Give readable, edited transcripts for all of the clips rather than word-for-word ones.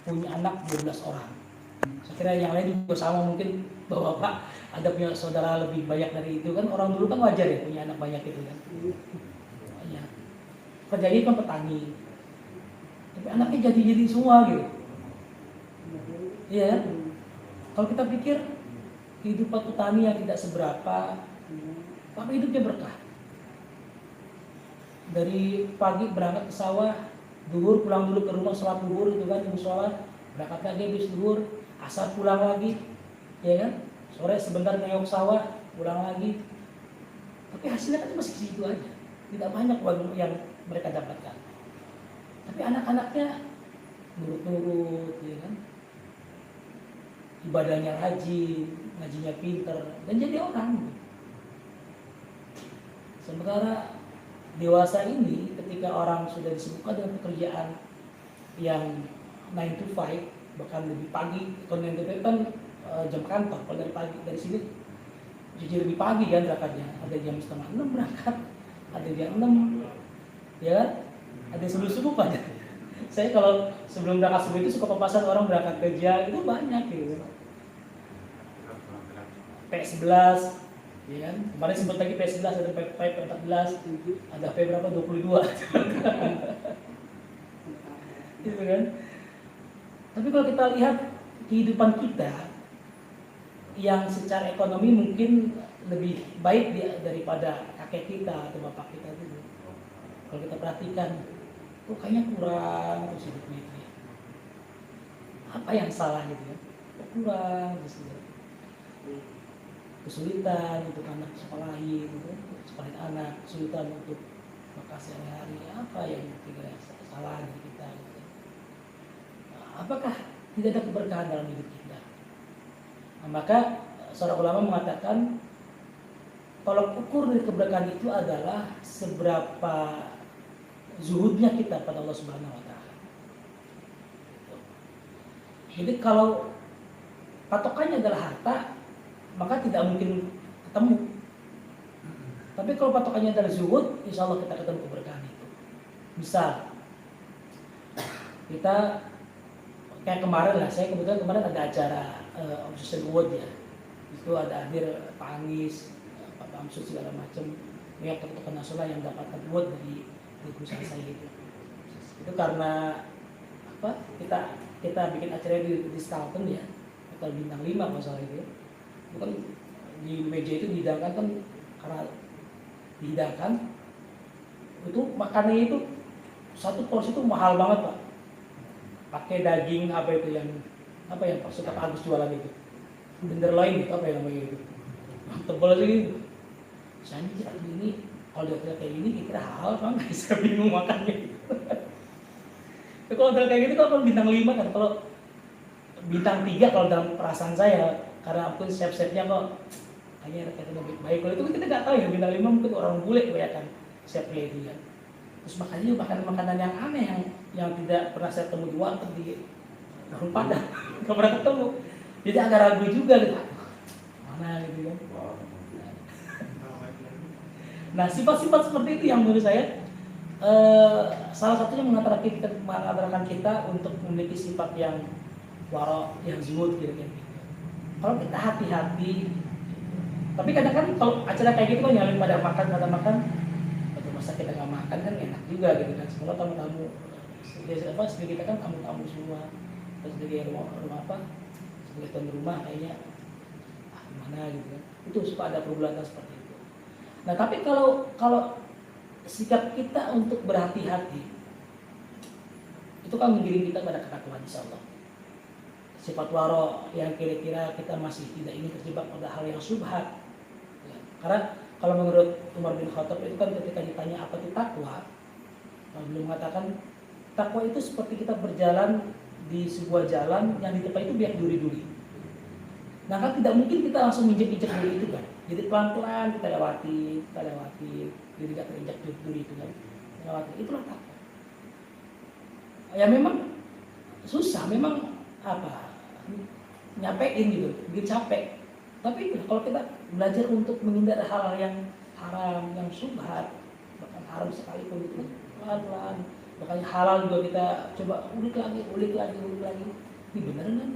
punya anak 12 orang. Saya kira yang lain juga sama mungkin, bahwa Pak ada punya saudara lebih banyak dari itu kan, orang dulu kan wajar ya punya anak banyak itu kan. Banyak. Kerjanya kan petani. Tapi anaknya jadi semua gitu. Iya. Kalau kita pikir kehidupan petani yang tidak seberapa, tapi hidupnya berkah. Dari pagi berangkat ke sawah, duhur pulang dulu ke rumah sholat duhur itu kan, ibu sholat, berangkat lagi habis duhur, asar pulang lagi, ya kan, sore sebentar nengok sawah, pulang lagi. Tapi hasilnya kan masih segitu aja, tidak banyak uang yang mereka dapatkan. Tapi anak-anaknya nurut-nurut, ya kan, ibadahnya rajin, ngajinya pinter, dan jadi orang. Sementara dewasa ini ketika orang sudah disibukkan dengan pekerjaan yang 9 to 5, bahkan lebih pagi, kalau 9 to 5 kan jam kantor, kalau dari pagi dari sini jadi lebih pagi kan berangkatnya, ada jam setengah 6 berangkat, ada jam 6, ya kan, ada subuh-subuh pada. Saya kalau sebelum berangkat subuh itu suka papasan orang berangkat kerja, itu banyak gitu. P11, ya kan? Kemarin sempat lagi P11, ada P14, ada P berapa? 22. Gitu kan? Tapi kalau kita lihat kehidupan kita yang secara ekonomi mungkin lebih baik daripada kakek kita atau bapak kita dulu. Kalau kita perhatikan, kayaknya kurang terus hidupnya itu ya. Apa yang salah gitu ya? Kurang terus gitu. Kesulitan untuk anak sekolahin, sekolahin anak, kesulitan untuk makan sehari-hari, apa yang kira salah di kita gitu. Apakah tidak ada keberkahan dalam hidup kita? Nah, maka seorang ulama mengatakan tolok ukur dari keberkahan itu adalah seberapa zuhudnya kita pada Allah Subhanahu wa taala. Jadi kalau patokannya adalah harta, maka tidak mungkin ketemu. Tapi kalau patokannya adalah zuhud, insya Allah kita ketemu keberkahan itu. Misal kita kayak kemarin lah, saya kebetulan kemarin ada acara Obsession Award ya. Itu ada hadir Pak Anies, Pak Bamsud segala macam, banyak tokoh-tokoh nasional yang mendapatkan award dari perusahaan saya itu. Itu karena apa? Kita bikin acara di Stalton ya, hotel bintang 5 masalah itu. Bukan di meja itu dihidangkan kan, karena dihidangkan itu makanannya itu satu porsi itu mahal banget Pak. Pakai daging apa itu yang Pak suka Pak Agus jualan itu, tenderloin gitu, apa yang namanya itu, tebal lagi. Saya ini kalau dia kayak gini kira halal kan, saya bingung makannya. Kalau hotel kayak gitu kalau bintang 5 kan, kalau bintang 3 kalau dalam perasaan saya, karena mungkin chef-chefnya kok kayaknya lebih baik. Kalau itu kita nggak tahu ya, bintang 5 mungkin orang bule kebanyakan chefnya itu ya. Terus makanya makanan yang aneh yang tidak pernah saya temui di warteg di Daun Padang, nggak pernah ketemu. Jadi agak ragu juga gitu, mana gitu kan. Nah sifat-sifat seperti itu yang menurut saya salah satunya mengantarkan kita untuk memiliki sifat yang waro, yang zuhud gitu kan. Kalau kita hati-hati, tapi kadang-kadang kalau acara kayak gitu kan nyalin pada makan, aduh masa kita nggak makan kan enak juga gitu kan. Semua tamu-tamu, sebagai kita kan tamu-tamu semua, terus sebagai rumah apa, sebagai tuan rumah kayaknya mana gitu kan. Itu suka ada pergulatan seperti itu. Nah tapi kalau sikap kita untuk berhati-hati, itu kan mengiring kita pada ketakwaan insyaallah. Sifat waro yang kira-kira kita masih tidak ingin terjebak pada hal yang syubhat. Ya, karena kalau menurut Umar bin Khattab itu kan ketika ditanya apa itu takwa, beliau mengatakan takwa itu seperti kita berjalan di sebuah jalan yang di depan itu banyak duri-duri. Nah kan tidak mungkin kita langsung injek-injek duri itu kan. Jadi pelan-pelan kita lewati, jadi tidak terinjak duri itu kan. Lewati, itulah takwa. Ya memang susah, memang nyapein gitu, bikin capek. Tapi kalau kita belajar untuk menghindar hal-hal yang haram, yang syubhat, bahkan haram sekalipun itu pelan-pelan Makanya halal juga kita coba ulik lagi. Ini benar kan?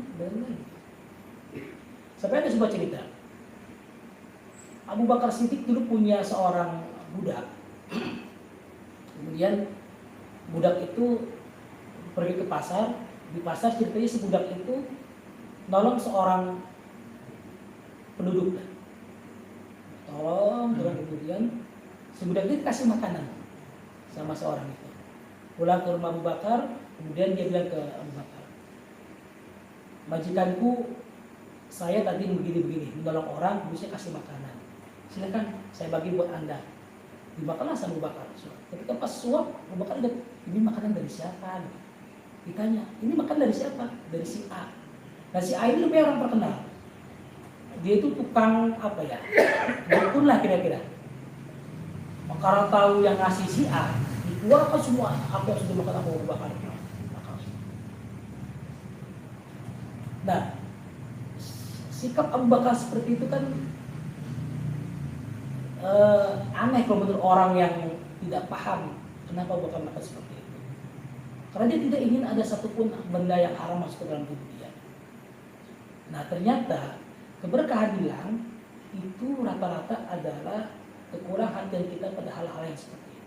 Sampai ada sebuah cerita. Abu Bakar Siddiq dulu punya seorang budak. Kemudian budak itu pergi ke pasar. Di pasar ceritanya si budak itu nolong seorang penduduk. Tolong, kemudian si budak itu kasih makanan sama seorang itu. Pulang ke rumah Abu Bakar, kemudian dia bilang ke Abu Bakar, majikanku saya tadi begini, menolong orang, bisa kasih makanan. Silakan saya bagi buat Anda. Dimakanlah sama Abu Bakar. Ketika pas suap, Abu Bakar lihat, ini makanan dari siapa? Ditanya, ini makanan dari siapa? Dari si A. Nah si A ini lebih orang terkenal. Dia itu tukang apa ya? Dukun lah kira-kira. Karena tahu yang ngasih si A, dikeluarkan semua apa yang sudah makan Abu Bakar. Nah, sikap Abu Bakar seperti itu kan aneh kalau menurut orang yang tidak paham kenapa Abu Bakar makan seperti itu. Karena dia tidak ingin ada satupun benda yang haram masuk ke dalam tubuh dia. Nah ternyata keberkahan hilang itu rata-rata adalah kekurangan dan kita pada hal-hal yang seperti itu.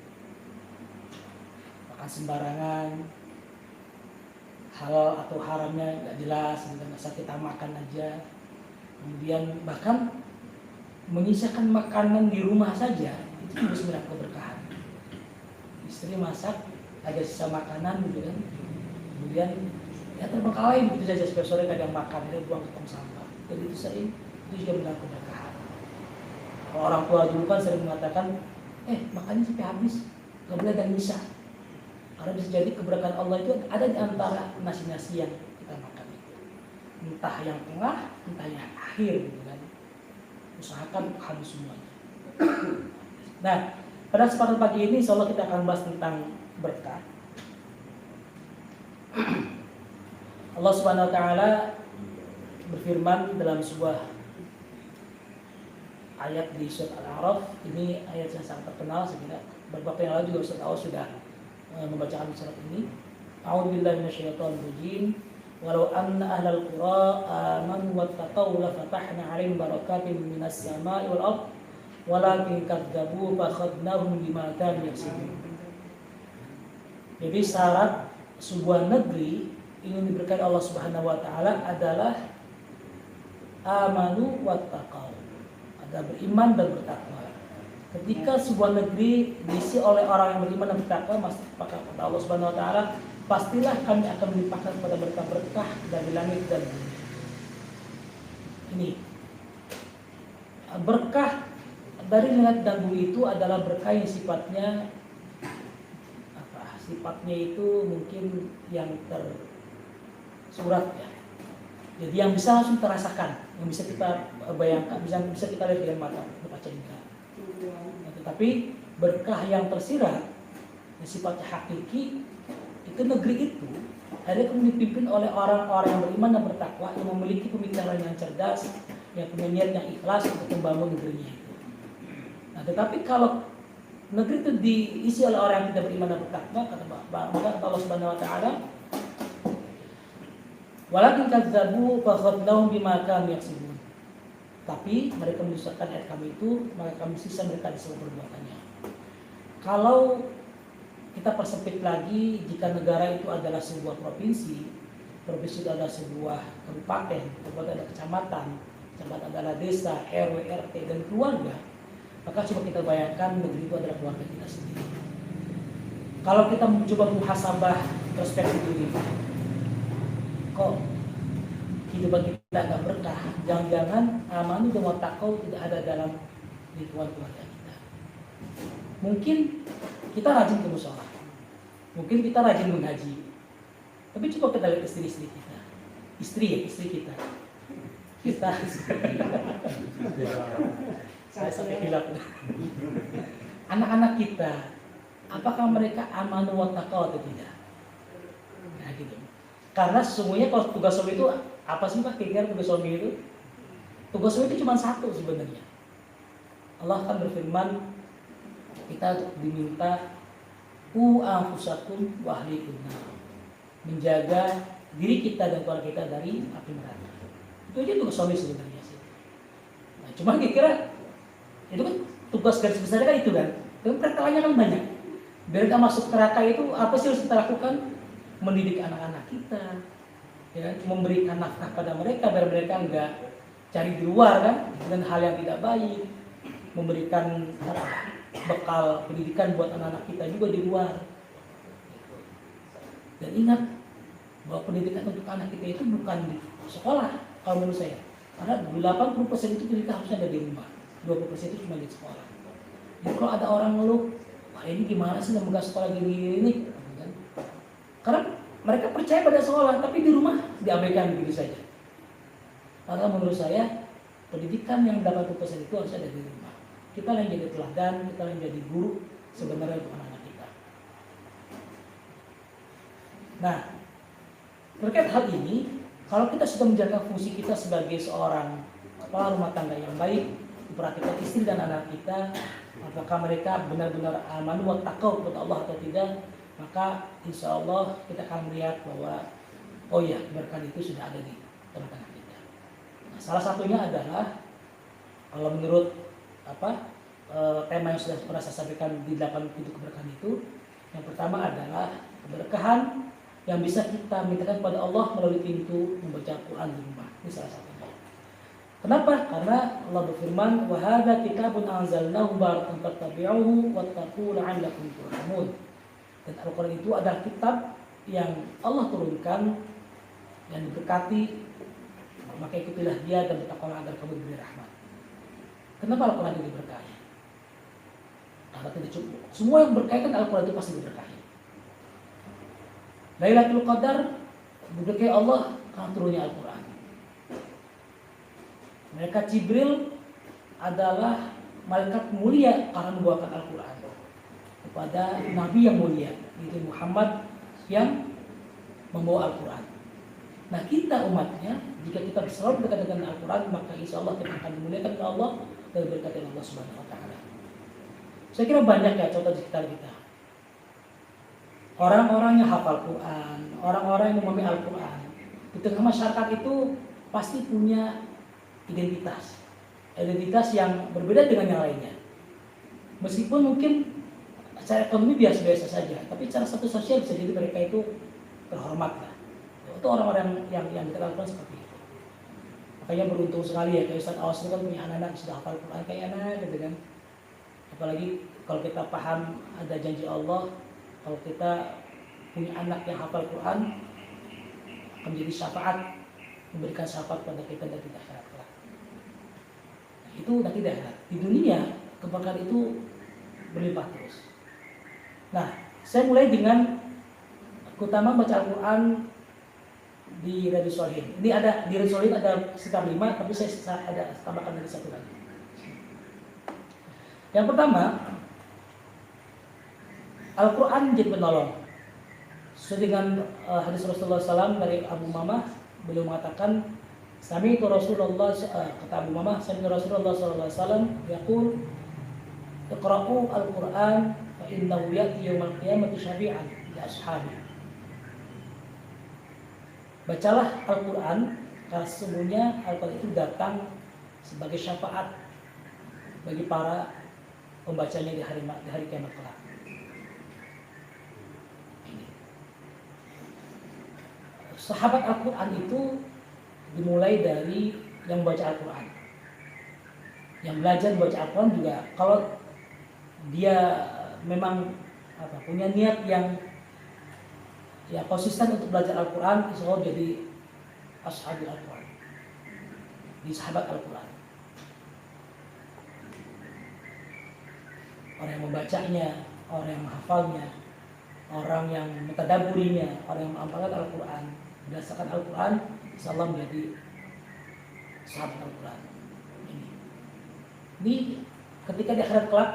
Makan sembarangan, halal atau haramnya nggak jelas, asal kita makan aja. Kemudian bahkan menyisakan makanan di rumah saja itu juga sebenarnya keberkahan. Istri masak ada sisa makanan gitu kan, kemudian ya terbengkalai begitu saja, setiap sore kadang makan dia buang ke tong sampah. Jadi itu sering, itu juga benar keberkahan. Kalau orang tua dulu kan sering mengatakan, makannya sampai habis, nggak boleh ada nyisa. Karena bisa jadi keberkahan Allah itu ada di antara nasi-nasi yang kita makan itu. Entah yang tengah, entah yang akhir gitu kan. Usahakan habis semuanya. Nah, pada kesempatan pagi ini insyaallah kita akan bahas tentang berkah. Allah Subhanahu wa taala berfirman dalam sebuah ayat di surat Al-A'raf. Ini ayat yang sangat terkenal, sebenarnya beberapa yang lalu juga Ustaz Awas sudah membacakan surat ini. A'udzubillahi minasyaitonir rajim. Walau anna ahlal qura amanu wattaqaw la fatahna 'alaihim barakatin minas sama'i wal ardh walakin kadzdzabu fa akhadnahum bima kanu yaksibun. Jadi syarat sebuah negeri ingin diberkahi Allah Subhanahu wa taala adalah amanu wattaqaw. Ada beriman dan bertakwa. Ketika sebuah negeri diisi oleh orang yang beriman dan bertakwa, maka kata Allah Subhanahu wa taala, pastilah kami akan melimpahkan kepada mereka berkah dari langit dan bumi. Ini berkah dari langit dan bumi itu adalah berkah yang sifatnya sifatnya itu mungkin yang tersurat ya. Jadi yang bisa langsung terasakan, yang bisa kita bayangkan, bisa kita lihat dengan mata, berkaca indera. Tetapi berkah yang tersirat, yang sifatnya hakiki, itu negeri itu ada kemudian dipimpin oleh orang-orang yang beriman dan bertakwa, yang memiliki pemikiran yang cerdas, yang punya niat yang ikhlas untuk membangun negerinya itu. Nah, tetapi kalau negeri itu diisi oleh orang yang tidak beriman dan bertakwa, kata Allah Subhanahu wa taala, walakin kadzdzabu fa akhadnahum bima kanu yaksibun. Tapi mereka mendustakan ayat kami itu, maka kami sisa mereka di seluruh perbuatannya. Kalau kita persempit lagi, jika negara itu adalah sebuah provinsi itu adalah sebuah kabupaten, kabupaten adalah kecamatan, kecamatan adalah desa, RW, RT, dan keluarga, maka coba kita bayangkan negeri itu adalah keluarga kita sendiri. Kalau kita mencoba muhasabah perspektif diri, kok kehidupan kita agak berkah, jangan-jangan amanu dan wattaqau tidak ada dalam lingkungan keluarga kita. Mungkin kita rajin ke mushola, mungkin kita rajin mengaji, tapi coba kita lihat istri-istri kita, istri kita saya sampai hilap. Anak-anak kita, apakah mereka amanu wattaqau atau tidak? Nah gitu. Karena sesungguhnya kalau tugas suami itu apa sih Pak? Kira-kira tugas suami itu? Tugas suami itu cuma satu sebenarnya. Allah kan berfirman, kita diminta anfusakum wa ahlikum nar. Menjaga diri kita dan keluarga kita dari api neraka. Itu aja tugas suami sebenarnya sih. Nah, cuma kira-kira itu kan tugas garis besarnya kan itu kan. Tapi perkaraannya kan banyak. Biar kita masuk neraka itu apa sih harus kita lakukan? Mendidik anak-anak kita, ya, memberikan nafkah pada mereka biar mereka enggak cari di luar kan dengan hal yang tidak baik, memberikan bekal pendidikan buat anak-anak kita juga di luar. Dan ingat bahwa pendidikan untuk anak kita itu bukan di sekolah kalau menurut saya. Karena 80% itu pendidikan harusnya ada di rumah, 20% itu cuma di sekolah. Jadi kalau ada orang ngeluh, wah ini gimana sih lembaga sekolah gini-gini, kan? Karena mereka percaya pada sekolah, tapi di rumah diabaikan begitu saja. Maka menurut saya pendidikan yang 80% itu harus ada di rumah. Kita yang jadi teladan, kita yang jadi guru sebenarnya untuk anak-anak kita. Nah, terkait hal ini, kalau kita sudah menjaga fungsi kita sebagai seorang kepala rumah tangga yang baik, memperhatikan istri dan anak kita, apakah mereka benar-benar aman wa taqwa kepada Allah atau tidak, maka insya Allah kita akan melihat bahwa oh ya, keberkahan itu sudah ada di tengah-tengah kita. Nah, salah satunya adalah kalau menurut tema yang sudah pernah saya sampaikan di 8 pintu keberkahan itu, yang pertama adalah keberkahan yang bisa kita mintakan kepada Allah melalui pintu membaca Al-Quran di rumah. Ini salah satunya. Kenapa? Karena Allah berfirman, wa hadza kitabun anzalnahu mubarakun fattabi'uhu wattaqu la'allakum turhamun. Dan Al-Quran itu adalah kitab yang Allah turunkan dan diberkati, maka ikutilah dia dan bertakwalah agar kamu diberi rahmat. Kenapa Al-Quran itu diberkahi? Karena tidak cukup. Semua yang berkaitan Al-Quran itu pasti diberkahi. Lailatul Qadar diberkahi Allah karena turunnya Al-Quran. Malaikat Jibril adalah malaikat mulia karena membawakan Al-Quran kepada Nabi yang mulia, yaitu Muhammad yang membawa Al-Quran. Nah, kita umatnya, jika kita selalu berdekat dengan Al-Quran, maka insya Allah kita akan dimuliakan oleh Allah dan berkat Allah Subhanahu wa taala. Saya kira banyak ya contoh di sekitar kita. Orang-orang yang hafal Quran, orang-orang yang memahami Al-Quran, di tengah masyarakat itu pasti punya identitas yang berbeda dengan yang lainnya. Meskipun mungkin secara ekonomi biasa-biasa saja, tapi secara status sosial bisa jadi mereka itu terhormat lah. Itu orang-orang yang diterapkan seperti itu. Makanya beruntung sekali ya, kayak Ustaz Awas itu kan punya anak-anak yang sudah hafal Quran kayak anak gitu kan. Apalagi kalau kita paham ada janji Allah, kalau kita punya anak yang hafal Quran akan menjadi syafaat, memberikan syafaat pada kita dan tidak akhirat kelak. Nah, itu nanti di akhirat. Di dunia keberkahan itu berlimpah terus. Nah, saya mulai dengan keutamaan baca Al-Quran di Riyadhus Shalihin. Ini ada di Riyadhus Shalihin ada sekitar 5, tapi saya ada tambahkan dari satu lagi. Yang pertama, Al-Quran menjadi penolong. Sesuai dengan hadis Rasulullah SAW dari Abu Mamah, beliau mengatakan, Sami'tu Rasulullah, kata Abu Mamah, Sami'tu Rasulullah SAW yaqul, Iqra'u Al-Quran fa innahu ya'ti yawmal qiyamati syafi'an li ashabi. Bacalah Al-Quran karena sesungguhnya Al-Quran itu datang sebagai syafaat bagi para pembacanya di hari kiamat kelak. Sahabat Al-Quran itu dimulai dari yang membaca Al-Quran. Yang belajar membaca Al-Quran juga kalau dia memang punya niat yang konsisten untuk belajar Al-Quran, insya Allah jadi ashabul Al-Quran, di sahabat Al-Quran. Orang yang membacanya, orang yang menghafalnya, orang yang mentadaburinya, orang yang mengamalkan Al-Quran berdasarkan Al-Quran, insya Allah menjadi sahabat Al-Quran. Ini ketika di akhirat kelak,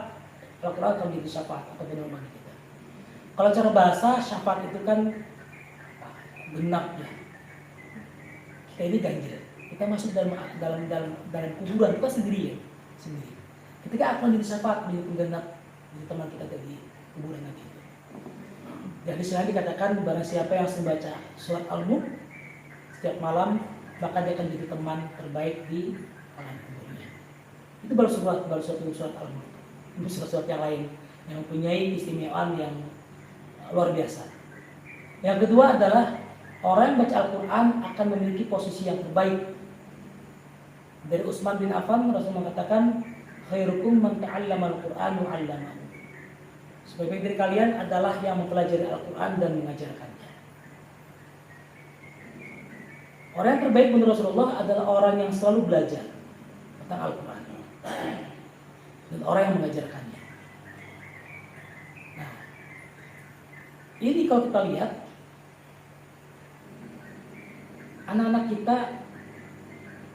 Al-Quran akan menjadi syafaat atau penolong bagi kita. Kalau cara bahasa, syafaat itu kan genap ya. Kita ini ganjil. Kita masuk dalam kuburan, bukan sendiri ya, sendiri. Ketika akan menjadi syafaat, menjadi penggenap, jadi teman kita dari kuburan nanti itu. Jadi selain dikatakan barang siapa yang membaca surat Al-Mulk setiap malam, maka dia akan jadi teman terbaik di alam kuburnya. Itu baru surat Al-Mulk. Itu surat-surat yang lain yang mempunyai keistimewaan yang luar biasa. Yang kedua adalah orang yang baca Al-Quran akan memiliki posisi yang terbaik. Dari Utsman bin Affan, Rasul mengatakan, khairukum man ta'allama al-Qur'an wa 'allamahu. Sebaik-baik dari kalian adalah yang mempelajari Al-Quran dan mengajarkannya. Orang yang terbaik menurut Rasulullah adalah orang yang selalu belajar tentang Al-Quran dan orang yang mengajarkannya. Nah, ini kalau kita lihat anak-anak kita,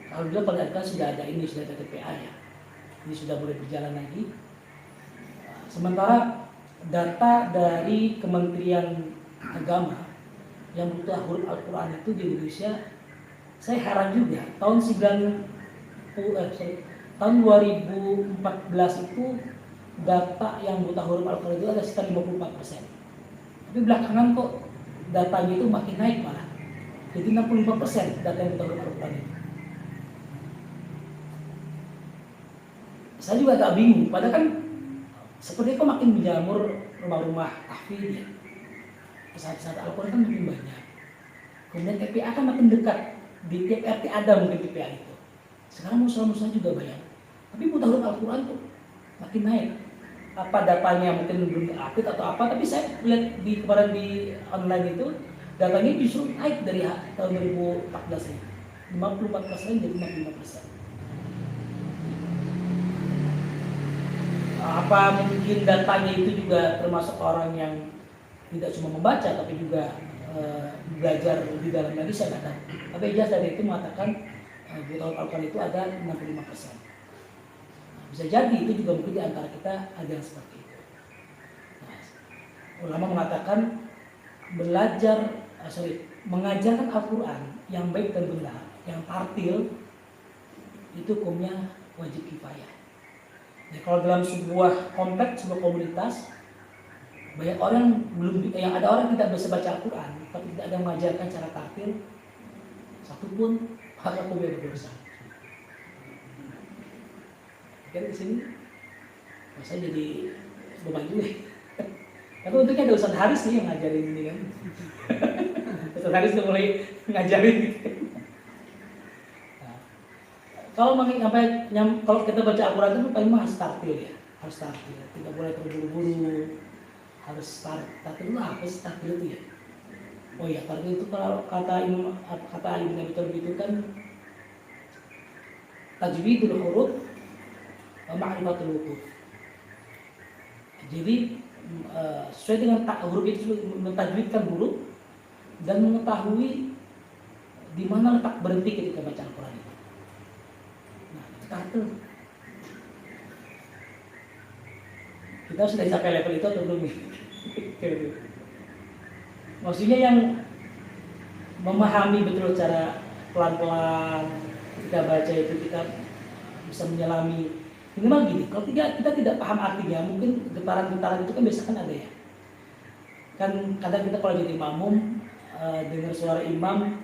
alhamdulillah pada kita sudah ada TPA ya. Ini sudah boleh berjalan lagi. Sementara data dari Kementerian Agama yang butuh huruf Al-Quran itu di Indonesia, saya heran juga. Tahun 2014 itu data yang buta huruf Al-Quran itu ada sekitar 54%. Tapi belakangan kok datanya itu makin naik malah. Jadi 65% data yang buta huruf Al-Quran itu. Saya juga agak bingung, padahal kan seperti kok makin menjamur rumah-rumah tahfidz ya. Pesantren Al-Quran kan makin banyak. Kemudian TPA kan makin dekat. Di tiap RT ada mungkin TPA itu. Sekarang musola-musola juga banyak. Tapi buta huruf Al-Quran tuh makin naik. Apa datanya mungkin belum update atau apa, tapi saya lihat kemarin di online itu datanya justru naik dari tahun 2014 ini. 54% jadi 55%. Apa mungkin datanya itu juga termasuk orang yang tidak cuma membaca tapi juga belajar lebih dalam lagi, saya nggak tahu. Tapi jelas dari itu mengatakan buta huruf Al-Quran itu ada 65%. Bisa jadi itu juga mungkin di antara kita ada yang seperti itu. Nah, ulama mengatakan mengajarkan Al-Quran yang baik dan benar, yang tartil, itu hukumnya wajib kifayah. Nah, kalau dalam sebuah kompleks, sebuah komunitas, banyak orang yang ada orang tidak bisa baca Al-Quran, tapi tidak ada yang mengajarkan cara tartil, satupun maka hukumnya berdosa. Kan di sini, saya jadi beban juga. Tapi untuknya ada Ustaz Haris nih yang ngajarin ini kan. Ustaz Haris udah mulai ngajarin. Nah, kalau kita baca Al-Quran itu paling harus tartil ya, harus tartil. Tidak boleh terburu-buru, harus tartil itu apa sih tartil itu ya? Oh ya, tartil itu kalau kata Ibnu Abi Thalib itu kan tajwidul huruf ma'rifatul wuquf. Jadi sesuai dengan huruf itu mentajwidkan huruf dan mengetahui di mana letak berhenti ketika baca Al-Quran itu. Nah, itu kita sudah sampai level itu atau belum? Maksudnya yang memahami betul cara pelan-pelan kita baca itu, kita bisa menyelami. Minimal gini, kalau kita tidak paham artinya, mungkin getaran-getaran itu kan biasa kan ada ya. Kan kadang kita kalau jadi makmum dengar suara imam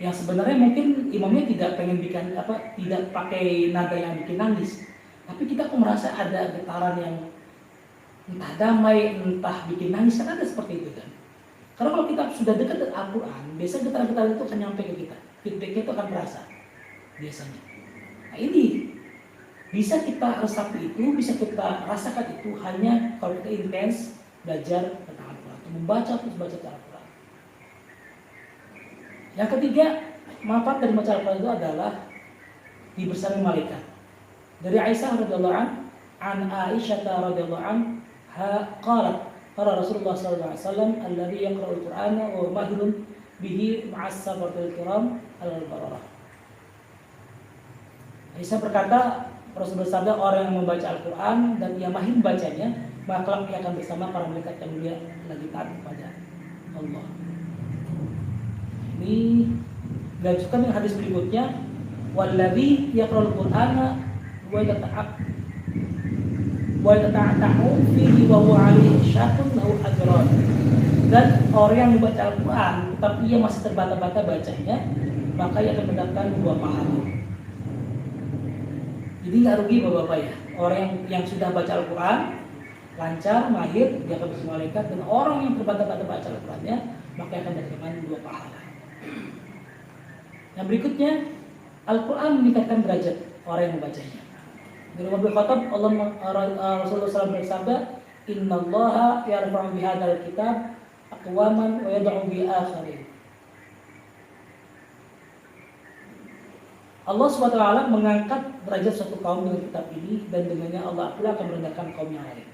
yang sebenarnya mungkin imamnya tidak pengen tidak pakai nada yang bikin nangis, tapi kita kok merasa ada getaran yang entah damai, entah bikin nangis, kan ada seperti itu kan. Karena kalau kita sudah dekat dengan Al-Quran, biasanya getaran-getaran itu akan nyampe ke kita, feedbacknya itu akan terasa biasanya. Nah ini bisa kita resapi itu, bisa kita rasakan itu hanya kalau kita intens belajar tentang Al-Quran, membaca terus baca Al-Quran. Yang ketiga, manfaat dari baca Al-Quran itu adalah dibersami malaikat. Dari Aisyah radhiyallahu an Aisyah radhiyallahu anha qalat qala Rasulullah sallallahu alaihi wasallam alladhi yaqra'ul Qur'ana wa mahdun bihi ma'as sabatil kiram al-bararah. Aisyah berkata, Rasul bersabda, orang yang membaca Al-Quran dan ia mahir membacanya, maka kelak ia akan bersama para malaikat yang mulia lagi taat kepada Allah. Ini dilanjutkan dengan hadis berikutnya, walladzi yaqra'ul Qur'ana wa yatata'attahu fihi wa huwa 'alaihi syaqun lahu ajran. Dan orang yang membaca Al-Quran tapi ia masih terbata-bata bacanya, maka ia akan mendapatkan 2 pahala. Jadi nggak rugi bapak-bapak ya. Orang yang sudah baca Al-Quran lancar, mahir, dia akan bersama malaikat. Dan orang yang terbata-bata baca Al-Qurannya, maka akan mendapatkan 2 pahala. Yang berikutnya, Al-Quran meningkatkan derajat orang yang membacanya. Dari Umar bin Khattab, Rasulullah SAW bersabda, Innallaha yarfa'u bihadzal kitab aqwaman wa yad'u bi akharin. Allah SWT mengangkat derajat suatu kaum dengan kitab ini, dan dengannya Allah pula akan merendahkan kaum yang lain.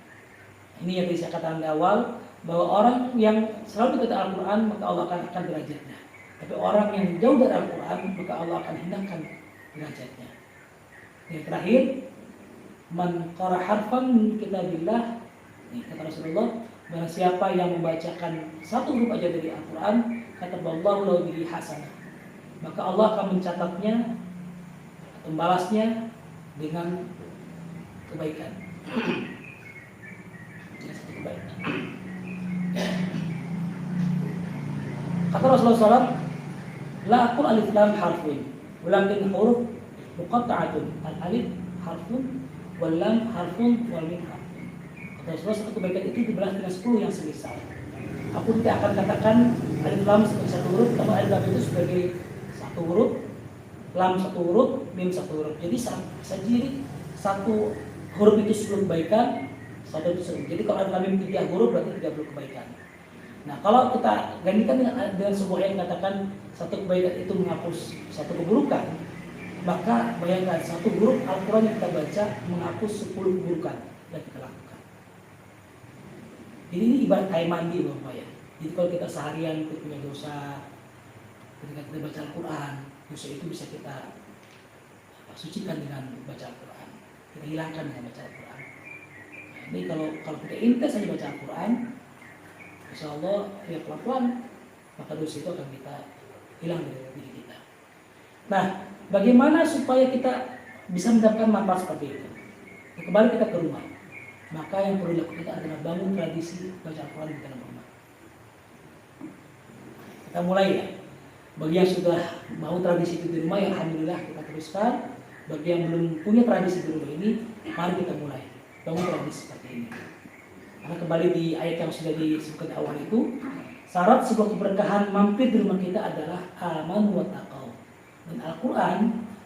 Ini yang tadi saya katakan di awal, bahwa orang yang selalu dekat Al-Quran maka Allah akan angkat derajatnya. Tapi orang yang jauh dari Al-Quran maka Allah akan hinakan derajatnya. Yang terakhir, man qara harfan min kitabillah, ini kata Rasulullah, barang siapa yang membacakan satu huruf aja dari Al-Quran, kata Allahu lahu bihi hasanah, maka Allah akan mencatatnya, membalasnya dengan kebaikan. Kata Rasulullah SAW, la aqul alif lam harfun, walakin huruf muqatta'atun. Al-alif harfun, wal lam harfun, wal mim harfun. Kata Rasulullah, satu kebaikan itu dibalas dengan 10 yang semisal. Aku tidak akan katakan alif lam sebagai satu huruf, namun alif lam itu sebagai satu huruf, lam satu huruf, mim satu huruf. Jadi satu huruf itu 10 kebaikan, satu itu 10. Jadi kalau alif lam mim 3 huruf berarti 30 kebaikan. Nah, kalau kita gantikan dengan sebuah yang katakan satu kebaikan itu menghapus satu keburukan, maka bayangkan satu huruf Al-Quran yang kita baca menghapus 10 keburukan yang kita lakukan. Jadi ini ibarat air mandi Bapak ya. Jadi kalau kita seharian itu punya dosa, ketika kita baca Al-Quran, dosa itu bisa kita sucikan dengan baca Al-Quran, kita hilangkan dengan baca Al-Quran. Nah, ini kalau kita intens saja baca Al-Quran, insya Allah ya pelan-pelan maka dosa itu akan kita hilang dari diri kita. Nah, bagaimana supaya kita bisa mendapatkan manfaat seperti itu? Nah, kembali kita ke rumah, maka yang perlu dilakukan adalah bangun tradisi baca Al-Quran di dalam rumah. Kita mulai ya. Bagi yang sudah mau tradisi itu di rumah, ya alhamdulillah kita teruskan. Bagi yang belum punya tradisi di rumah ini, mari kita mulai bangun tradisi seperti ini. Karena kembali di ayat yang sudah disebutkan di awal itu, syarat sebuah keberkahan mampir di rumah kita adalah aman wa taqwa. Dan Al-Quran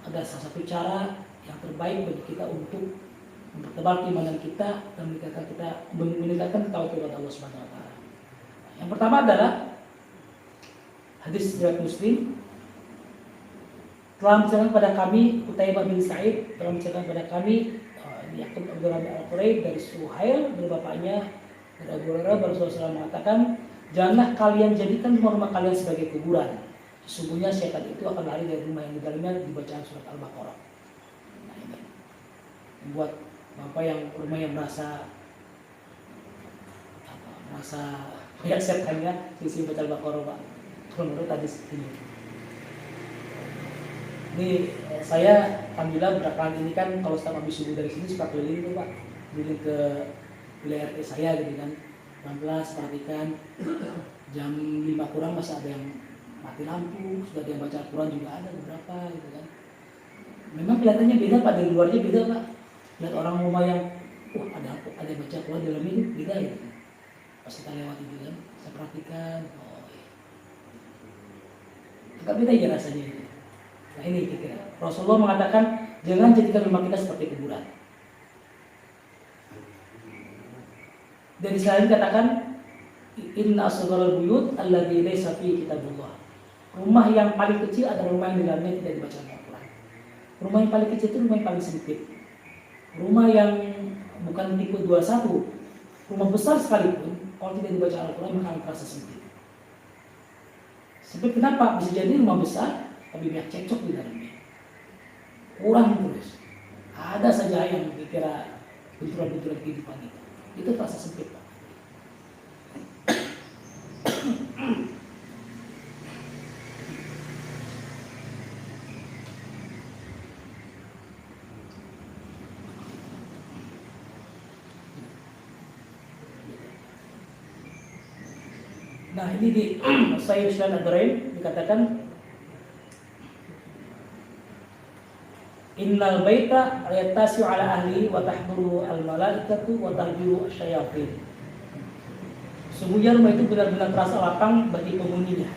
adalah salah satu cara yang terbaik bagi kita untuk mempertebal keimanan kita dan meningkatkan tauhid kepada Allah Subhanahu wa taala. Yang pertama adalah hadis riwayat Muslim, telah menceritakan kepada kami Qutaibah bin Sa'id, telah menceritakan kepada kami Yaqub Abdurrahman Al-Quraib dari Suhail dari bapaknya dari Abu Hurairah, Rasulullah SAW mengatakan, janganlah kalian jadikan rumah-rumah kalian sebagai kuburan. Sesungguhnya syaitan itu akan lari dari rumah yang di dalamnya dibacaan surat Al-Baqarah. Nah, ini buat bapak yang rumah yang merasa kayak setannya sisi baca Al-Baqarah Pak. Kalau menurut tadi ini. Ini saya alhamdulillah belakangan ini kan kalau setiap habis subuh dari sini suka keliling tuh Pak, keliling ke wilayah RT saya gitu kan, 16 perhatikan jam 5 kurang masih ada yang mati lampu, sudah ada yang baca Al-Quran juga ada beberapa gitu kan. Memang kelihatannya beda Pak, dari luarnya beda Pak. Lihat orang rumah yang ada yang baca Al-Quran dalam ini beda gitu kan. Pas kita lewat itu kan, saya perhatikan, agak beda ya rasanya itu. Nah ini kira-kira Rasulullah mengatakan jangan jadikan rumah kita seperti kuburan. Dan di sana dikatakan inna asgharul buyut alladzi laysa fi kitabullah. Rumah yang paling kecil adalah rumah yang di dalamnya tidak dibaca Al-Quran. Rumah yang paling kecil itu rumah yang paling sempit. Rumah yang bukan tipe 21, rumah besar sekalipun kalau tidak dibaca Al-Quran maka akan terasa sempit. Sempit kenapa? Bisa jadi rumah besar tapi banyak cekcok di dalamnya, kurang terus. Ada saja yang dikira benturan-benturan kehidupan itu terasa sempit Pak. Nah ini di Sahih Sunan Ad-Darain dikatakan innal baita yatasi'u ala ahli wa tahduru al malaikatu wa tahjuru asyayatin. Sungguhnya rumah itu benar-benar terasa lapang bagi penghuninya.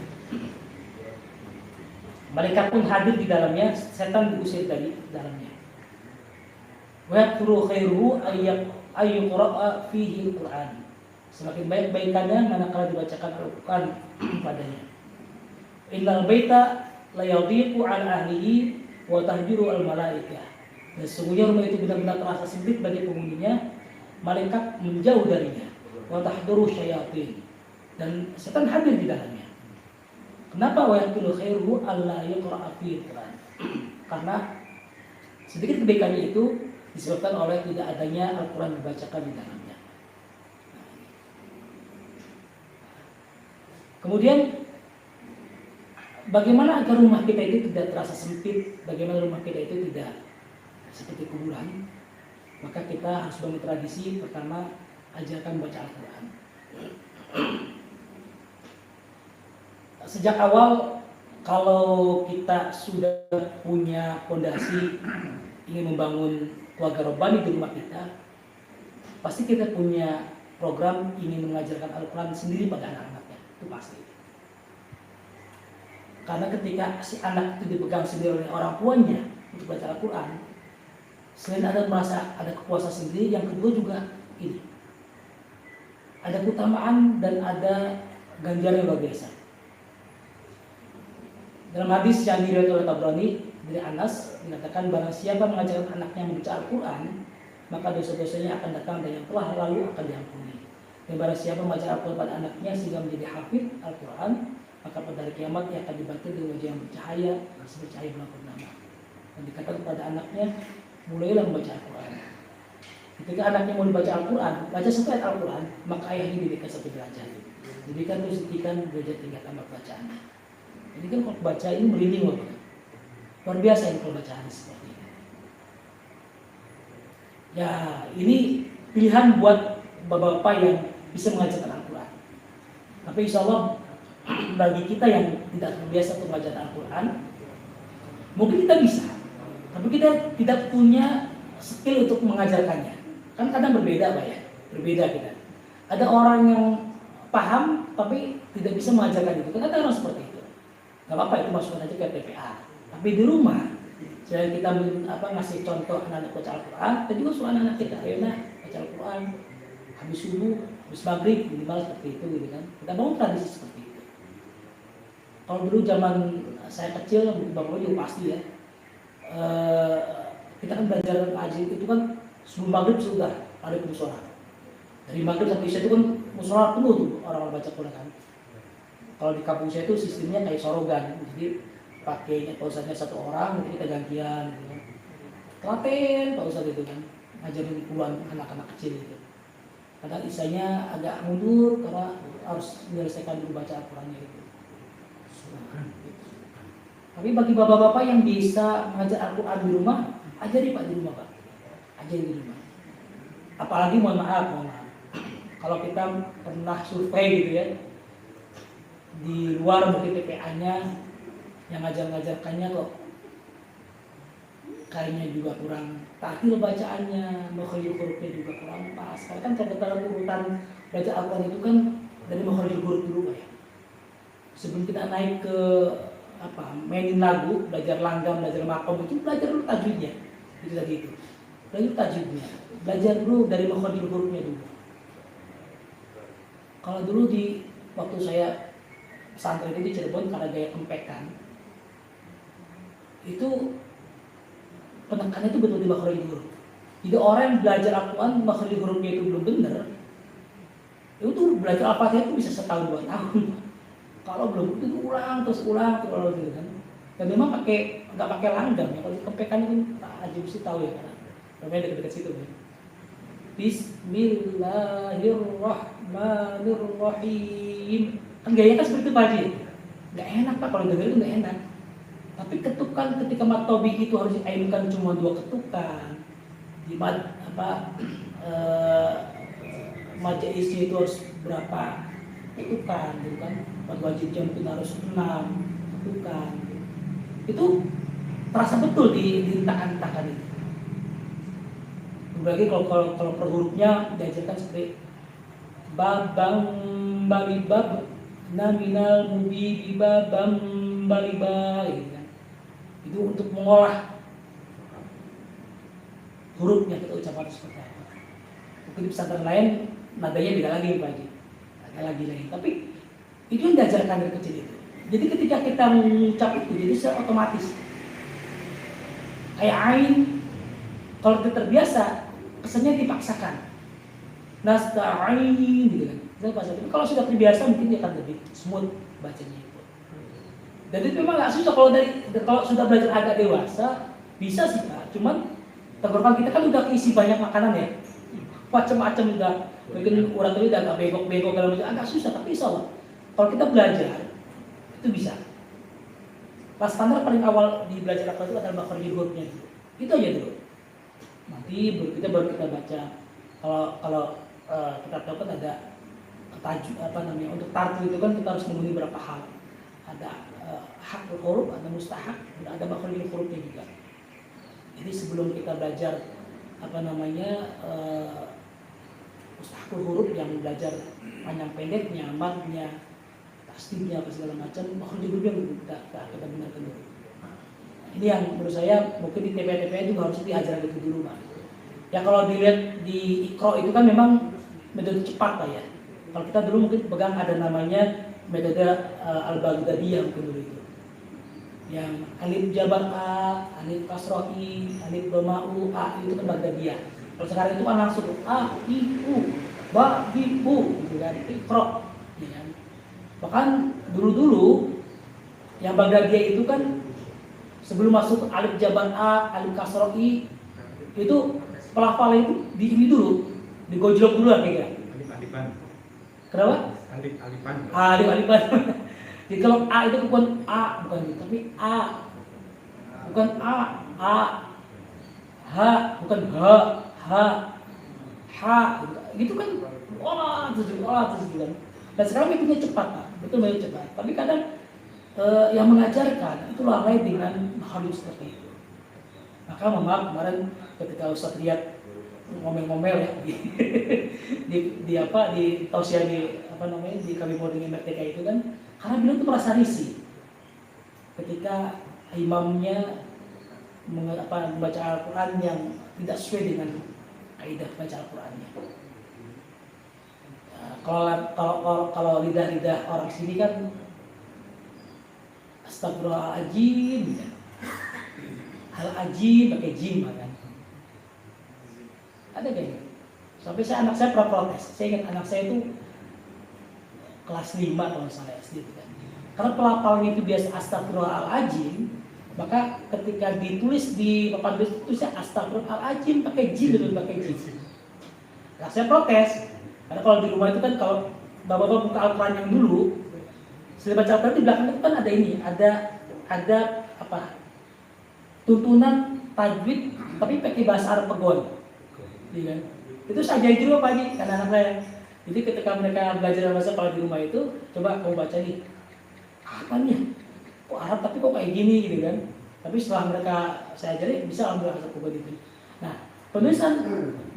Malaikat pun hadir di dalamnya, setan diusir dari dalamnya. Wa yakthuru khairuhu ayyuqra'a fihi al-Qur'an. Semakin baik baikannya manakala dibacakan Al-Qur'an padanya. Innal baita la yadhiqu ala ahlihi wa tahjuru al-malaikah. Dan sesungguhnya rumah itu benar-benar terasa sempit bagi penghuninya, malaikat menjauh darinya. Wa tahduru syayatin, dan setan hadir di dalamnya. Kenapa wa yakulu khairuhu alla yaqra'a fil Qur'an? Karena sedikit kebaikannya itu disebabkan oleh tidak adanya Al-Qur'an dibacakan di dalamnya. Kemudian bagaimana agar rumah kita itu tidak terasa sempit, bagaimana rumah kita itu tidak seperti kuburan? Maka kita harus bangun tradisi. Pertama, ajarkan baca Al-Quran. Sejak awal, kalau kita sudah punya fondasi ingin membangun keluarga robbani di rumah kita, pasti kita punya program ingin mengajarkan Al-Quran sendiri pada anak-anaknya. Itu pasti. Karena ketika si anak itu dipegang sendiri oleh orang tuanya untuk baca Al-Quran, selain ada merasa ada kepuasan sendiri, yang kedua juga ini, ada keutamaan dan ada ganjaran yang luar biasa. Dalam hadis yang diriwayatkan oleh Tabrani dari Anas dikatakan, barang siapa mengajarkan anaknya membaca Al-Quran, maka dosa-dosanya akan datang dan yang telah lalu akan diampuni. Dan barang siapa membaca Al-Quran pada anaknya sehingga menjadi hafid Al-Quran, maka pada hari kiamat ia akan dibantu dengan wajah yang bercahaya seperti cahaya bulan purnama. Dan dikatakan kepada anaknya, mulailah membaca Al-Quran. Ketika anaknya mau dibaca Al-Quran, baca satu ayat Al-Quran, maka ayahnya diberikan satu derajat. Diberikan terus derajat tingkat tambah bacaannya. Jadi kan kalau baca ini merinding loh, luar biasa ini kalau bacaan seperti ini. Ya ini pilihan buat bapak-bapak yang bisa mengajarkan Al-Quran. Tapi insya Allah bagi kita yang tidak terbiasa untuk mengajarkan Al-Quran, mungkin kita bisa, tapi kita tidak punya skill untuk mengajarkannya. Kan kadang berbeda Pak ya, berbeda kita. Ada orang yang paham tapi tidak bisa mengajarkan itu. Kan ada orang seperti itu. Gak apa-apa, itu masukkan aja ke TPA. Tapi di rumah, selain kita ngasih contoh anak-anak baca Al-Quran, kita juga suruh anak-anak kita, ayo nak baca Al-Quran, habis subuh, habis maghrib, minimal seperti itu gitu kan. Kita bangun tradisi seperti itu. Kalau dulu zaman saya kecil, Bang juga pasti ya, kita kan belajar ngaji itu kan sebelum maghrib sudah ada musola. Dari maghrib sampai isya itu kan musola penuh tuh orang-orang baca Quran kan. Kalau di kampung saya itu sistemnya kayak sorogan, jadi pakainya Pak Ustadznya satu orang, jadi kita gantian gitu kan. Telaten Pak Ustadz itu kan, ngajarin puluhan anak-anak kecil itu. Kadang isanya agak mundur karena harus menyelesaikan dulu baca Al-Qurannya itu. Tapi bagi bapak-bapak yang bisa mengajar Al-Quran di rumah, ajari Pak di rumah Pak, ajari di rumah. Apalagi mohon maaf, kalau kita pernah survei gitu ya, di luar mungkin TPA-nya yang ngajar-ngajarkannya kok kayaknya juga kurang takil bacaannya, makhrij hurufnya juga kurang pas. Karena kan catatan urutan baca Al-Quran itu kan dari makhrij huruf dulu Pak ya. Sebelum kita naik ke mainin lagu, belajar langgam, belajar makom, itu belajar dulu tajwidnya. Itu tadi itu. Belajar tajwidnya. Belajar dulu dari makhrij hurufnya dulu. Kalau dulu di waktu saya pesantren itu di Cirebon karena gaya kempekan, itu penekannya itu betul di makhrij huruf. Jadi orang yang belajar Al-Quran makhrij hurufnya itu belum benar, itu belajar Al-Fatihah itu bisa setahun 2 tahun. Kalau belum itu ulang terus gitu kan. Dan memang nggak pakai langgam ya. Kalau kempekan itu aja mesti tahu ya karena namanya dekat-dekat situ kan. Bismillahirrahmanirrahim. Kan gayanya kan seperti itu Pak Haji. Nggak enak Pak, kalau denger itu nggak enak. Tapi ketukan ketika mat tobik itu harus diainkan cuma 2 ketukan. Di majaisnya itu harus berapa tentukan, gitu kan. Wajib jam kita harus 6, tentukan. Itu terasa betul di entakan-entakan itu. Berarti kalau per hurufnya diajarkan seperti babang balibab naminal mubi bibabam baliba, gitu kan. Itu untuk mengolah hurufnya kita ucapan seperti apa. Mungkin di pesantren lain nadanya beda lagi Pak Haji, ada lagi lain. Tapi itu yang diajarkan dari kecil itu. Jadi ketika kita mengucap itu jadi secara otomatis. Kayak ain, kalau kita terbiasa kesannya dipaksakan. Nasta'in gitu kan. Kalau sudah terbiasa mungkin dia akan lebih smooth bacanya itu. Dan itu memang nggak susah kalau sudah belajar agak dewasa bisa sih Pak. Cuman tenggorokan kita kan udah keisi banyak makanan ya, macam-macam udah. Mungkin orang tua udah agak bengkok kalau agak susah, tapi insya Allah kalau kita belajar itu bisa. Pas standar paling awal di belajar apa itu adalah makhraj hurufnya itu aja dulu. Nanti baru kita baca. Kalau kita tahu kan ada tajuk untuk tartu itu kan kita harus memenuhi beberapa hal. Ada hakul huruf, ada mustahak, ada makhraj hurufnya juga. Jadi sebelum kita belajar mustahakul huruf yang belajar panjang pendeknya, madnya, tasdidnya apa segala macam, makhraj hurufnya kita benarkan dulu. Ini yang menurut saya mungkin di TPA juga harus diajar gitu dulu Pak. Ya kalau dilihat di Iqra itu kan memang metode cepat Pak ya. Kalau kita dulu mungkin pegang ada namanya metode Al-Baghdadiyah mungkin dulu itu. Yang alif jabar A, alif kasroh I, alif dhamma U, A itu kan Baghdadiyah. Kalau sekarang itu kan langsung A, I, U, Ba, Bi, Bu gitu kan, Iqra. Ya kan? Bahkan dulu yang Baghdadiyah itu kan sebelum masuk alif jabar A, alif kasroh I itu pelafalan itu di ini dulu, digojlok dulu lah kira. Alif-alifan. Kenapa? Alif-alifan. Alif-alifan. Jadi kalau A itu bukan A, bukan itu, tapi A. Bukan A, H, bukan H, gitu kan. Olah terus kan. Dan sekarang itu cepat Pak, betul banyak cepat. Tapi kadang yang mengajarkan itu lalai dengan makhluk seperti itu. Maka maaf kemarin ketika Ustaz lihat ngomel-ngomel ya di tausiah di kami boarding MRTK itu kan, karena beliau itu merasa risih ketika imamnya membaca Al-Quran yang tidak sesuai dengan kaidah baca Al-Qurannya. Kalau lidah orang sini kan astagfirullahaladzim ya. Al-ajim pakai jim kan. Ada kayaknya. Sampai anak saya pernah protes. Saya ingat anak saya itu kelas 5 kalau saya SD itu kan. Karena pelafalnya itu biasa astagfirullahaladzim, maka ketika ditulis di papan tulis itu saya astagfirullahaladzim pakai jim dan pakai jim. Nah, saya protes. Karena kalau di rumah itu kan kalau bapak-bapak buka Al-Quran yang dulu, setelah baca Al-Quran di belakang itu kan ada ini, ada tuntunan tajwid tapi pakai bahasa Arab pegon. Iya kan? Itu saya ajarin juga Pak Haji, karena anak saya. Jadi ketika mereka belajar bahasa kalau di rumah itu, coba kamu baca nih. Apa nih? Kok Arab tapi kok kayak gini gitu kan? Tapi setelah mereka saya ajarin bisa ambil bahasa pegon itu. Nah, penulisan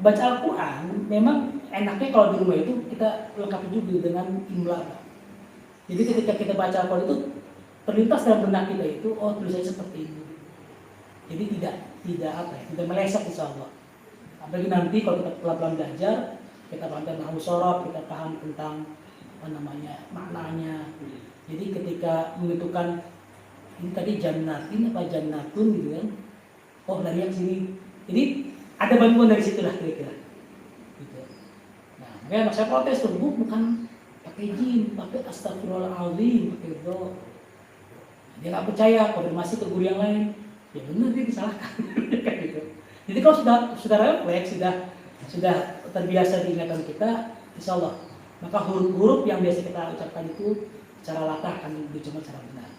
baca Al-Quran memang enaknya kalau di rumah itu kita lengkapi juga dengan imla. Jadi ketika kita baca Al-Quran itu terlintas dalam benak kita itu, oh tulisannya seperti itu. Jadi tidak meleset insya Allah. Apalagi nanti kalau kita pelan-pelan belajar, kita paham tentang nahwu shorof, kita paham tentang maknanya. Jadi ketika menentukan ini tadi jannatin apa jannatun gitu kan, oh dari yang sini. Jadi ada bantuan dari situ lah kira-kira. Gitu. Nah, makanya anak saya protes tuh, bukan pakai jim, pakai astagfirullahaladzim, pakai do. Dia nggak percaya, konfirmasi ke guru yang lain. Ya benar dia disalahkan. Gitu. Jadi kalau sudah refleks, sudah terbiasa diingatkan kita, insya Allah, maka huruf-huruf yang biasa kita ucapkan itu secara latah akan dicoba secara benar.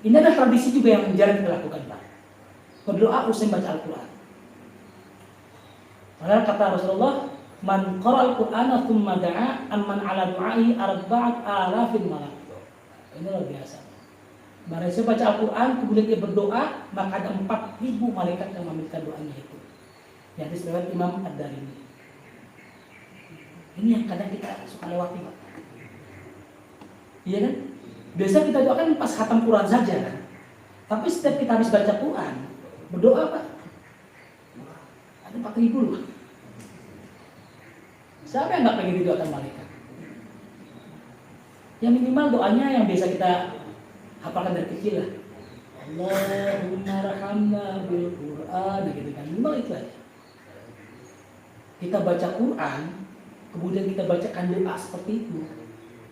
Ini adalah tradisi juga yang jarang kita lakukan Pak. Berdoa usai baca Al-Quran. Padahal kata Rasulullah, Man qara'al Qur'ana tsumma da'a amman 'ala du'ai arba'at alafin malak. Ini luar biasa. Barang siapa baca Al-Quran kemudian dia berdoa, maka ada 4.000 malaikat yang meminta doanya itu. Yang disebut Imam Ad-Darimi. Ini yang kadang kita suka lewati, Pak. Iya kan? Biasa kita doakan pas khatam Quran saja kan. Tapi setiap kita habis baca Quran, berdoa Pak, ada 4.000 loh. Siapa yang nggak pengen didoakan malaikat? Yang minimal doanya yang biasa kita hafalkan dari kecil lah. Allahumma rahamna bil Quran, gitu kan. Minimal itu aja. Kita baca Quran, kemudian kita bacakan doa seperti itu.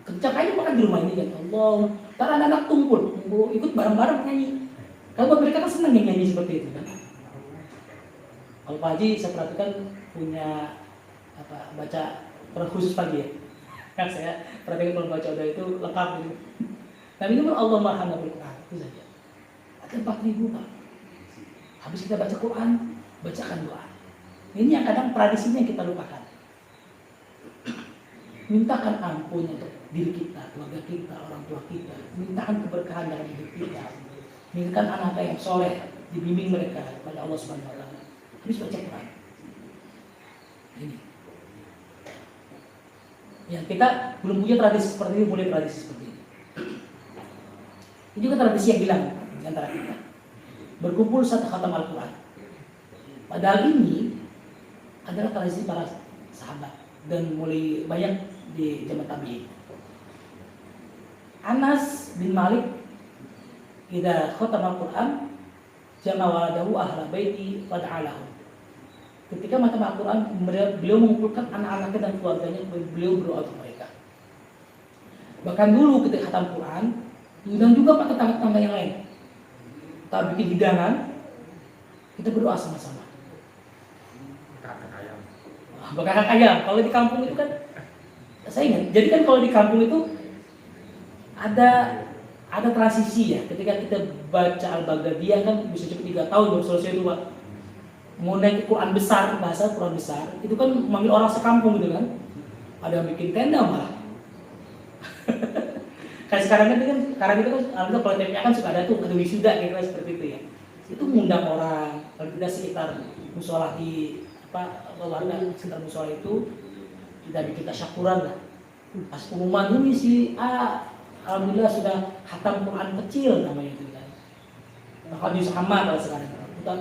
Kencang aja makan di rumah ini kan. Allah, ntar anak-anak tumpul, ikut bareng-bareng nyanyi. Kalau mereka kan senang nyanyi seperti itu kan. Kalau Pak Haji saya perhatikan punya baca Quran khusus pagi ya. Kan saya perhatikan kalau baca doa itu lengkap gitu. Nah ini pun Allah Maha Nabi Quran itu saja. Ada 4.000 Pak. Habis kita baca Quran, bacakan doa. Ini yang kadang tradisinya kita lupakan. Mintakan ampun untuk diri kita, keluarga kita, orang tua kita. Mintakan keberkahan dalam hidup kita. Mintakan anak yang soleh, dibimbing mereka kepada Allah Subhanahu Wa Taala. Habis baca Quran. Ini. Ya kita belum punya tradisi seperti ini, boleh tradisi seperti ini. Ini juga tradisi yang hilang di antara kita. Berkumpul satu khatam Al-Quran. Padahal ini adalah tradisi para sahabat dan mulai banyak di zaman tabi'in. Anas bin Malik idza khatama Al-Quran jama waladahu ahla baiti fad'alahu. Ketika khatam Al-Quran beliau mengumpulkan anak-anaknya dan keluarganya, beliau berdoa untuk mereka. Bahkan dulu ketika khatam Quran diundang juga Pak tetangga-tetangga yang lain. Kita bikin hidangan, kita berdoa sama-sama. Bakar ayam. Kalau di kampung itu kan, saya ingat. Jadi kan kalau di kampung itu ada transisi ya. Ketika kita baca Al-Baghdadiyah kan bisa cepat 3 tahun baru selesai itu Pak. Mau naik Quran besar, bahasa Quran besar, itu kan memanggil orang sekampung gitu kan. Ada yang bikin tenda malah. Kayak sekarang itu kan alhamdulillah kalau TPA kan suka ada wisuda kira-kira seperti itu ya. Itu mengundang orang, kalau tidak sekitar musola di warga sekitar musola itu kita bikin tasyakuran lah. Pas pengumuman ini si alhamdulillah sudah khatam Quran kecil namanya itu kan. Bahkan di sama kalau sekarang. Kita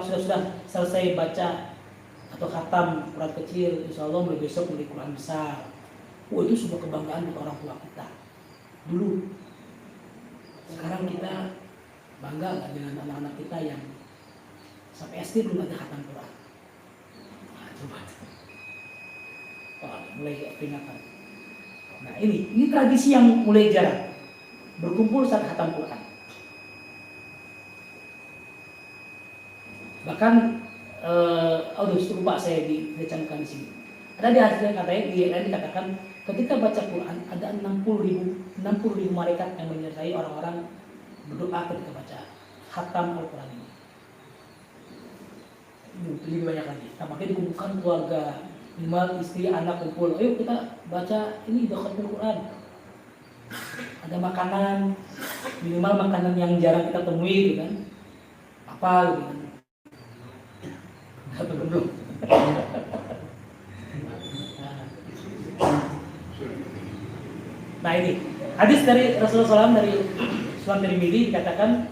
sudah selesai baca atau khatam Quran kecil, insya Allah mulai besok mulai Quran besar. Itu sebuah kebanggaan untuk orang tua kita. Dulu, sekarang kita bangga nggak dengan anak-anak kita yang sampai SD belum ada khatam Quran? Nah, coba, mulai peringatan. Nah ini tradisi yang mulai jarang berkumpul saat khatam Quran. Bahkan, lupa saya dicantumkan di sini. Ada di hasilnya katanya dikatakan ketika baca Quran ada 60.000 malaikat yang menyertai orang-orang berdoa ketika baca khatam Al-Quran ini. Lebih banyak lagi. Nah, makanya dikumpulkan keluarga, minimal istri, anak kumpul. Ayo kita baca ini khatam Al-Quran. Ada makanan, minimal makanan yang jarang kita temui, gitu kan? Apa gitu kan? Atau belum? Nah ini hadis dari Rasulullah SAW dari Sunan Tirmidzi dikatakan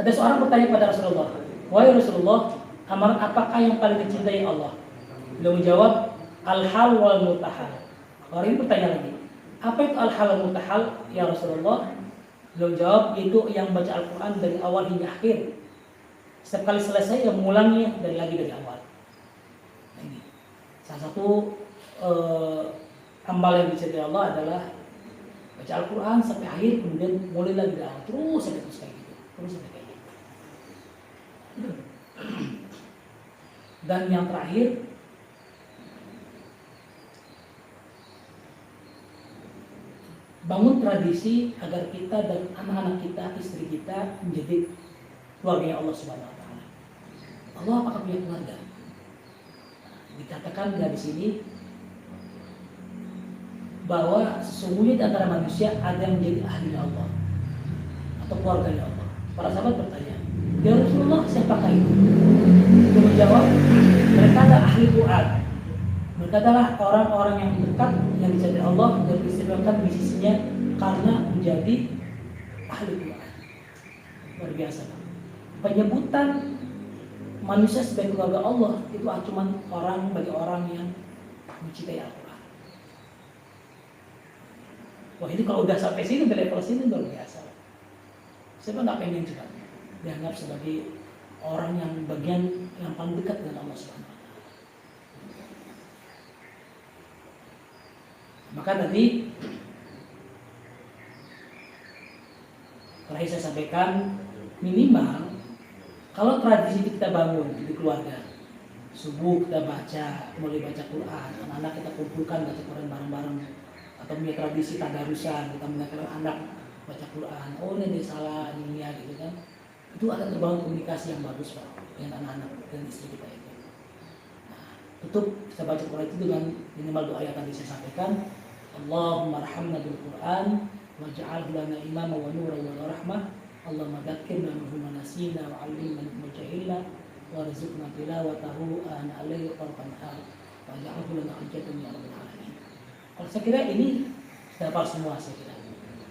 ada seorang bertanya pada Rasulullah, wahai Rasulullah, amalan apakah yang paling dicintai Allah? Beliau menjawab, al-hal wal mutahal. Orang ini bertanya lagi, apa itu al-hal wal mutahal ya Rasulullah? Beliau menjawab, itu yang baca Al-Quran dari awal hingga akhir. Setiap kali selesai yang mengulangnya dari awal. Nah, ini salah satu amal yang dicintai Allah adalah baca Al-Quran sampai akhir, kemudian mulai lagi dari awal, terus sampai kayak gitu, Dan yang terakhir, bangun tradisi agar kita dan anak-anak kita, istri kita menjadi keluarga Allah Subhanahu Wa Taala. Allah apakah punya keluarga? Dikatakan dari sini bahwa sesungguhnya di antara manusia ada yang menjadi ahli Allah atau keluarganya Allah. Para sahabat bertanya, ya Rasulullah, siapakah itu? Dia menjawab, mereka adalah ahli Quran. Mereka adalah orang-orang yang dekat yang dicintai Allah dan diistimewakan di sisinya karena menjadi ahli Quran. Luar biasa. Penyebutan manusia sebagai keluarga Allah itu cuma orang bagi orang yang mencintai Al-Quran. Wah, ini kalau udah sampai sini, ke level sini luar biasa. Siapa nggak pengen juga dianggap sebagai orang yang bagian yang paling dekat dengan Allah Subhanahu wa Ta'ala. Maka tadi terakhir saya sampaikan, minimal kalau tradisi kita bangun di keluarga, subuh kita baca, mulai baca Quran, anak-anak kita kumpulkan baca Quran bareng-bareng, atau punya tradisi tadarusan, kita mengajarkan anak baca Quran, oh ini salah, ini ya gitu kan, itu akan terbangun komunikasi yang bagus Pak dengan anak-anak dan istri kita itu. Nah, tutup kita baca Quran itu dengan minimal doa yang tadi saya sampaikan, Allahumma arhamna bil Quran waj'alhu lana imama wa nuran wa rahmah, Allahumma dzakirna minhu ma nasina wa 'allimna minhu ma jahilna warzuqna tilawatahu ana alaihi qarqan hal waj'alhu lana hujjatan ya rabbal alamin. Kalau saya kira ini sudah hafal semua saya kira.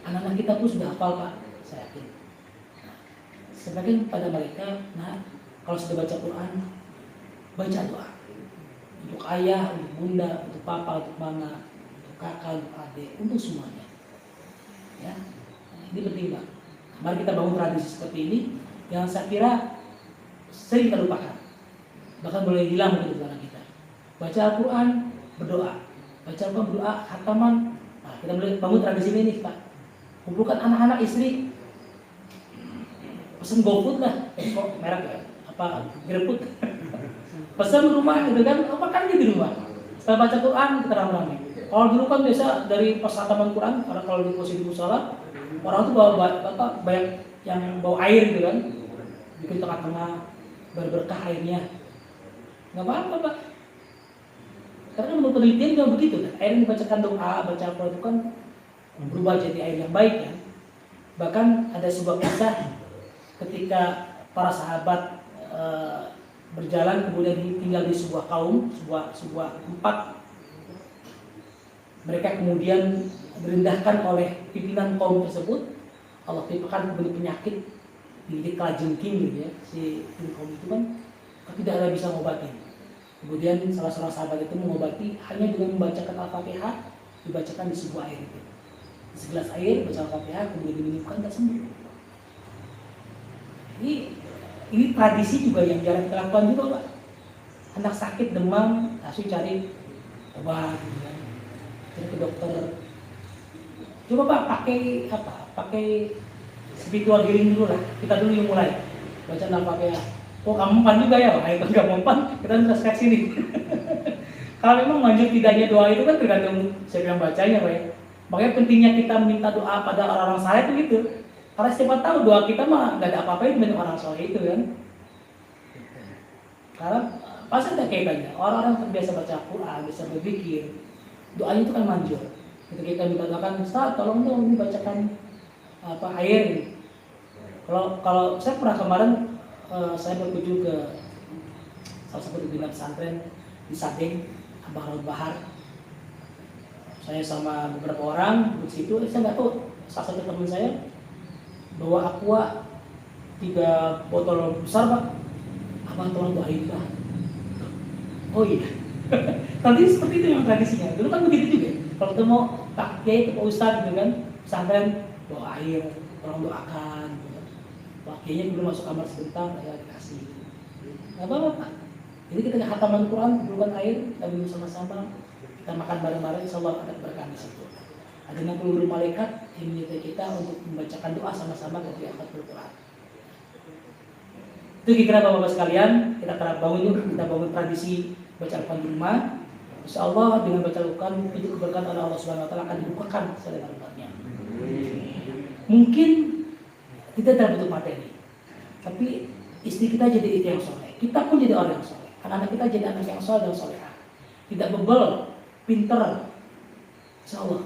Anak-anak kita pun sudah hafal Pak, saya yakin. Nah, sebagian pada mereka, nah kalau sudah baca Quran, baca doa untuk ayah, untuk bunda, untuk papa, untuk mama, untuk kakak, untuk adik, untuk semuanya. Ya, nah, ini penting Pak. Mari kita bangun tradisi seperti ini yang saya kira sering kita lupakan, bahkan boleh hilang dari antara kita. Baca Al-Quran, berdoa, baca Al-Quran, berdoa, khataman. Nah, kita boleh bangun tradisi ini Pak. Kumpulkan anak-anak, istri, pesen GoFood lah, kok merek ya, apa GrabFood, pesan rumah gitu kan, makan gitu di rumah. Setelah baca Quran kita rame-rame. Kalau dulu kan biasa dari pas khataman Quran, karena kalau di posisi musola, orang tuh bawa banyak yang bawa air gitu kan, bikin tengah-tengah berberkah airnya. Nggak apa-apa Pak, karena menurut penelitian juga begitu kan, air yang dibacakan doa, baca Al-Quran itu kan berubah jadi air yang baik kan. Bahkan ada sebuah kisah ketika para sahabat berjalan kemudian tinggal di sebuah kaum, sebuah tempat. Mereka kemudian direndahkan oleh pimpinan kaum tersebut. Allah timpakan penyakit di kalajengking gitu ya, si kaum itu kan tidak ada bisa mengobati. Kemudian salah seorang sahabat itu mengobati hanya dengan membacakan Al-Fatihah, dibacakan di sebuah air itu. Segelas air, baca Al-Fatihah, kemudian diminumkan, tidak sembuh. Ini tradisi juga yang jarang kita lakukan juga Pak. Anak sakit demam, langsung cari obat, gitu kan. Cari ke dokter. Coba Pak pakai spiritual healing dulu lah. Kita dulu yang mulai baca Al-Fatihah. Oh kamu mempan juga ya? Ayo nggak mempan, kita introspeksi nih. Kalau memang manjur tidaknya doa itu kan tergantung siapa yang bacanya Pak ya. Makanya pentingnya kita minta doa pada orang-orang saleh itu gitu. Karena siapa tahu doa kita mah nggak ada apa-apa dengan orang saleh itu kan. Karena pasti ada kaitannya. Orang-orang terbiasa baca Quran, bisa berpikir, doanya itu kan manjur. Ketika kita minta doakan, Ustaz tolong dong dibacakan air ini. Kalau saya pernah kemarin saya berkunjung ke salah satu pimpinan pesantren di Sadeng, Abah Raud Bahar. Saya sama beberapa orang di situ, saya nggak tahu, salah satu teman saya bawa aqua 3 botol besar Pak, Abang tolong doain Pak. Oh iya, nanti seperti itu yang tradisinya. Dulu kan begitu juga. Kalau ketemu Pak Kiai, Pak Ustadz gitu kan, pesantren bawa air, tolong doakan. Pak Kiainya belum masuk kamar sebentar, ya dikasih. Nggak apa-apa Pak. Jadi kita khataman Quran, kumpulkan air, kita minum sama-sama. Kita makan bareng-bareng, insya Allah ada berkah di situ. Ada 60 malaikat yang menyertai kita untuk membacakan doa sama-sama ketika khatamul Quran. Itu kira-kira Bapak-Bapak sekalian, kita bangun yuk, kita bangun tradisi baca Al-Quran di rumah. Insya Allah dengan baca Al-Quran, pintu keberkahan oleh Allah Subhanahu Wa Taala akan dibukakan selebar-lebarnya. Mungkin kita tidak butuh materi, tapi istri kita jadi yang soleh, kita pun jadi orang yang soleh, anak-anak kita jadi anak yang soleh dan solehah. tidak bebel, pinter, insya Allah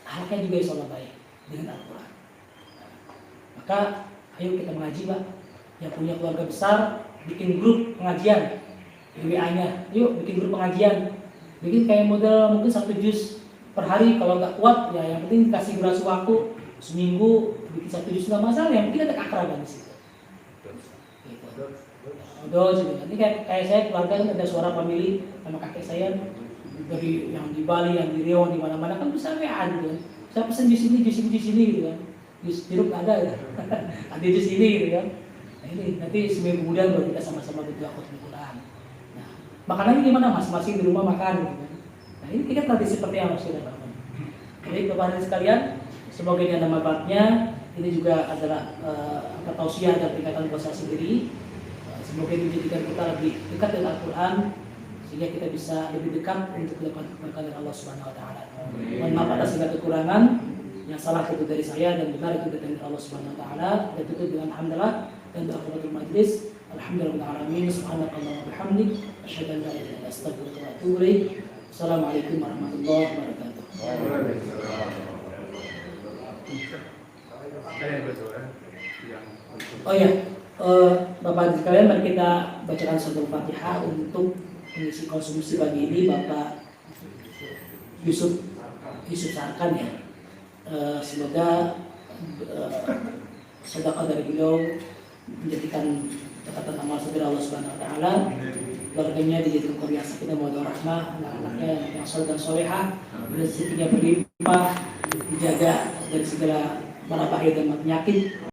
akhlaknya juga insya Allah baik dengan Al-Quran. Maka ayo kita mengaji Pak. Yang punya keluarga besar bikin grup pengajian di WA-nya, yuk bikin grup pengajian, bikin kayak model mungkin 1 juz per hari. Kalau nggak kuat ya yang penting kasih durasi waktu seminggu bikin 1 juz nggak masalah, yang penting ada keakraban di situ. Gitu. Nanti kayak saya keluarga kan ada suara family sama kakek saya dari yang di Bali, yang di Riau, di mana-mana kan bisa WA gitu kan. Saya pesen jus ini gitu kan. Jus jeruk ada ya. Ada jus ini gitu kan. Nah ini nanti seminggu kemudian baru kita sama-sama berdoa khutbah Quran. Nah, makanannya gimana? Masing-masing di rumah makan gitu kan. Nah ini kita tradisi seperti yang harus kita lakukan. Jadi Bapak-Ibu sekalian, semoga ini ada manfaatnya. Ini juga adalah tausiah dan peringatan buat saya sendiri. Semoga ini menjadikan kita lebih dekat dengan Al-Quran, sehingga kita bisa lebih dekat untuk melakukan kebaikan dari Allah Subhanahu Wa Taala. Mohon maaf atas segala kekurangan, yang salah itu dari saya dan benar itu dari Allah Subhanahu Wa Taala. Dan tutup dengan alhamdulillah dan doa majlis. Alhamdulillahirobbilalamin. Subhanakallahumma wa bihamdik, asyhadu an la ilaha illa anta, astaghfiruka wa atubu ilaik. Assalamualaikum warahmatullahi wabarakatuh. Oh ya, Bapak sekalian, mari kita bacakan satu Fatihah untuk mengisi konsumsi pagi ini Bapak Yusuf Sarkan ya. Semoga sedekah dari beliau menjadikan catatan amal segera Allah Subhanahu Wa Taala. Keluarganya dijadikan keluarga sakinah mawaddah rahmah, anak-anaknya yang saleh dan solehah, rezekinya berlimpah, dijaga dari segala mara bahaya dan penyakit.